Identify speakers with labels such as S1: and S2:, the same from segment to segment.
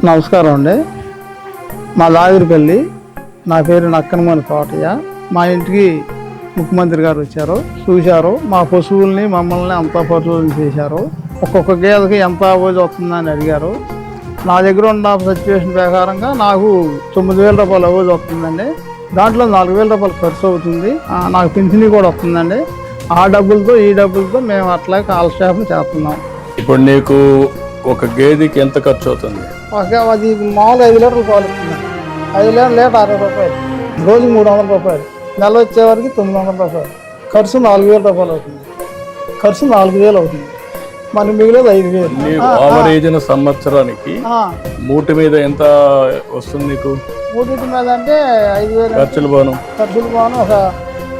S1: నమస్కారం అండి. మా లాగిరిపల్లి. నా పేరు నక్కనమని కోటయ్య. మా ఇంటికి ముఖ్యమంత్రి గారు వచ్చారు, చూశారు. మా పశువుల్ని మమ్మల్ని అంతా పరిశోధన చేశారు. ఒక్కొక్క గేదెకి ఎంత అవోజ్ వస్తుందని అడిగారు. నా దగ్గర ఉన్న సిచ్యువేషన్ ప్రకారంగా నాకు 9,000 రూపాయలు అవోజ్ వస్తుందండి. దాంట్లో 4,000 రూపాయలు ఖర్చు అవుతుంది. నాకు పింఛనీ కూడా వస్తుందండి. ఆ డబ్బులతో ఈ డబ్బులతో మేము అట్లా కాల్ స్టాఫ్ని చేస్తున్నాం.
S2: ఇప్పుడు నీకు ఒక గేదెకి ఎంత ఖర్చు అవుతుంది?
S1: అది మామూలు 5 లీటర్లు పాలు ఇస్తుంది. 5 లీటర్ 60 రూపాయలు, రోజుకి 300 రూపాయలు, నెల వచ్చేవారికి 900 రూపాయలు. ఖర్చు 4,000 రూపాయలు అవుతుంది. ఖర్చు 4,000 అవుతుంది. మనకి మిగిలేదు
S2: 5,000. సంవత్సరానికి మూటి మీద ఎంత వస్తుంది నీకు?
S1: మూటి మీద అంటే 5,000
S2: ఖర్చులు పోను
S1: ఒక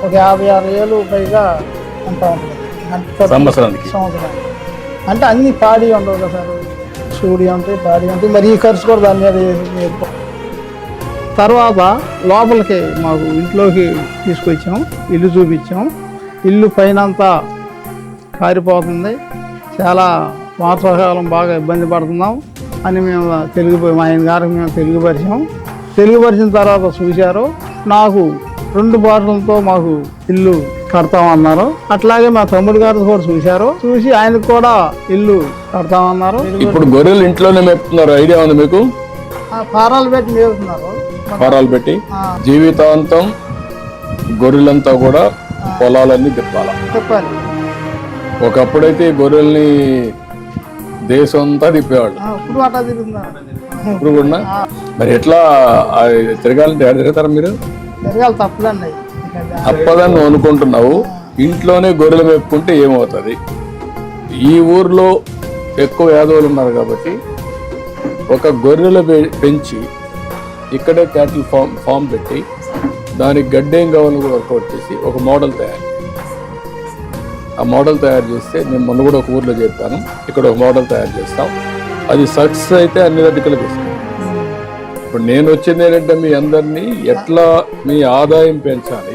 S1: 56,000 పైగా ఎంత ఉంటుంది
S2: సంవత్సరానికి.
S1: అంటే అన్ని పాడి ఉండవు కదా సార్, సూడి ఉంటాయి, పాడి ఉంటాయి. మరి ఈ ఖర్చు కూడా దాని మీద. తర్వాత లోపలికి మాకు ఇంట్లోకి తీసుకొచ్చాం, ఇల్లు చూపించాం. ఇల్లు పైన అంతా కారిపోతుంది, చాలా వాతావరణం బాగా ఇబ్బంది పడుతున్నాం అని మేము మా ఆయన గారికి మేము తెలుగుపరిచిన తర్వాత చూశారు. నాకు 2 బాటలతో మాకు ఇల్లు కడతామన్నారు. అట్లాగే మా తమ్ముడు గారు కూడా చూసి ఆయనకు కూడా ఇల్లు కడతామన్నారు.
S2: ఇప్పుడు గొర్రెలు ఇంట్లోనే మేపుతున్నారు, ఐడియా ఉంది మీకు?
S1: ఫారాలు పెట్టి మేపుతున్నారు.
S2: ఫారాలు పెట్టి జీవితాంతం గొర్రెలంతా కూడా పొలాలన్నీ తిప్పాలి. ఒకప్పుడైతే గొర్రెల్ని దేశం అంతా తిప్పేవాళ్ళు,
S1: ఇప్పుడు అట్లా తిరుగుతున్నారు.
S2: ఇప్పుడు కూడా మరి ఎట్లా తిరగాలంటే ఎక్కడ తిరుగుతారా మీరు?
S1: తిరగాలి, తప్పదండి.
S2: తప్పదని నువ్వు అనుకుంటున్నావు. ఇంట్లోనే గొర్రెలు మేపుకుంటే ఏమవుతుంది? ఈ ఊర్లో ఎక్కువ యాదవులు ఉన్నారు కాబట్టి ఒక గొర్రెలు పెంచి ఇక్కడే క్యాటిల్ ఫామ్ పెట్టి దానికి గడ్డేం కావాలని కూడా వర్కౌట్ చేసి ఒక మోడల్ తయారు చేస్తే నేను మొన్న కూడా ఒక ఊర్లో చెప్పాను, ఇక్కడ ఒక మోడల్ తయారు చేస్తాం. అది సక్సెస్ అయితే అన్ని దగ్గరికి ఇస్తాం. ఇప్పుడు నేను వచ్చింది ఏంటంటే మీ అందరినీ ఎట్లా మీ ఆదాయం పెంచాలి,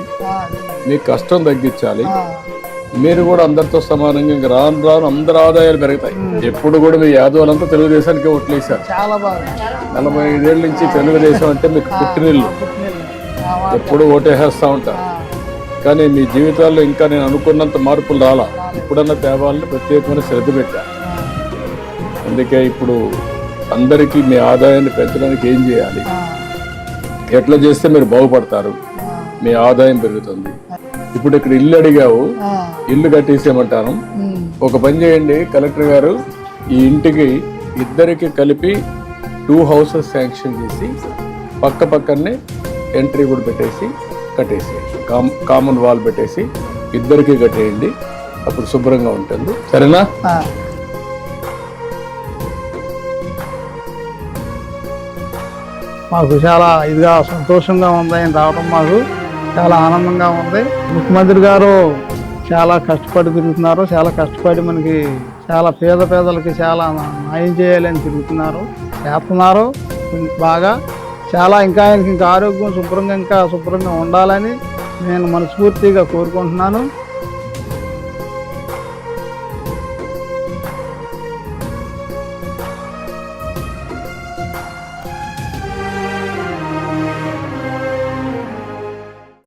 S2: మీ కష్టం తగ్గించాలి. మీరు కూడా అందరితో సమానంగా ఇంకా రాను అందరి ఆదాయాలు పెరుగుతాయి. ఎప్పుడు కూడా మీ యాదవులంతా తెలుగుదేశానికి ఓట్లేశారు. 45 ఏళ్ళ నుంచి తెలుగుదేశం అంటే మీకు పుట్టినిల్లు, ఎప్పుడు ఓటేసేస్తూ ఉంటారు. కానీ మీ జీవితాల్లో ఇంకా నేను అనుకున్నంత మార్పులు రాలా. ఇప్పుడన్నా తేవాలని ప్రత్యేకమైన శ్రద్ధ పెట్టాను. అందుకే ఇప్పుడు అందరికీ మీ ఆదాయాన్ని పెంచడానికి ఏం చేయాలి, ఎట్లా చేస్తే మీరు బాగుపడతారు, మీ ఆదాయం పెరుగుతుంది. ఇప్పుడు ఇక్కడ ఇల్లు అడిగావు, ఇల్లు కట్టేసేయమంటాను. ఒక పని చేయండి కలెక్టర్ గారు, ఈ ఇంటికి ఇద్దరికి కలిపి 2 హౌసెస్ శాంక్షన్ చేసి పక్కనే ఎంట్రీ కూడా పెట్టేసి కట్టేసేయండి. కామన్ వాల్ పెట్టేసి ఇద్దరికి కట్టేయండి, అప్పుడు శుభ్రంగా ఉంటుంది. సరేనా?
S1: మాకు చాలా ఇదిగా సంతోషంగా ఉంది. ఆయన రావడం మాకు చాలా ఆనందంగా ఉంది. ముఖ్యమంత్రి గారు చాలా కష్టపడి తిరుగుతున్నారు. చాలా కష్టపడి మనకి చాలా పేదలకి చాలా న్యాయం చేయాలని తిరుగుతున్నారు, చేస్తున్నారు బాగా. చాలా ఆయనకి ఇంకా ఆరోగ్యం శుభ్రంగా ఉండాలని నేను మనస్ఫూర్తిగా కోరుకుంటున్నాను.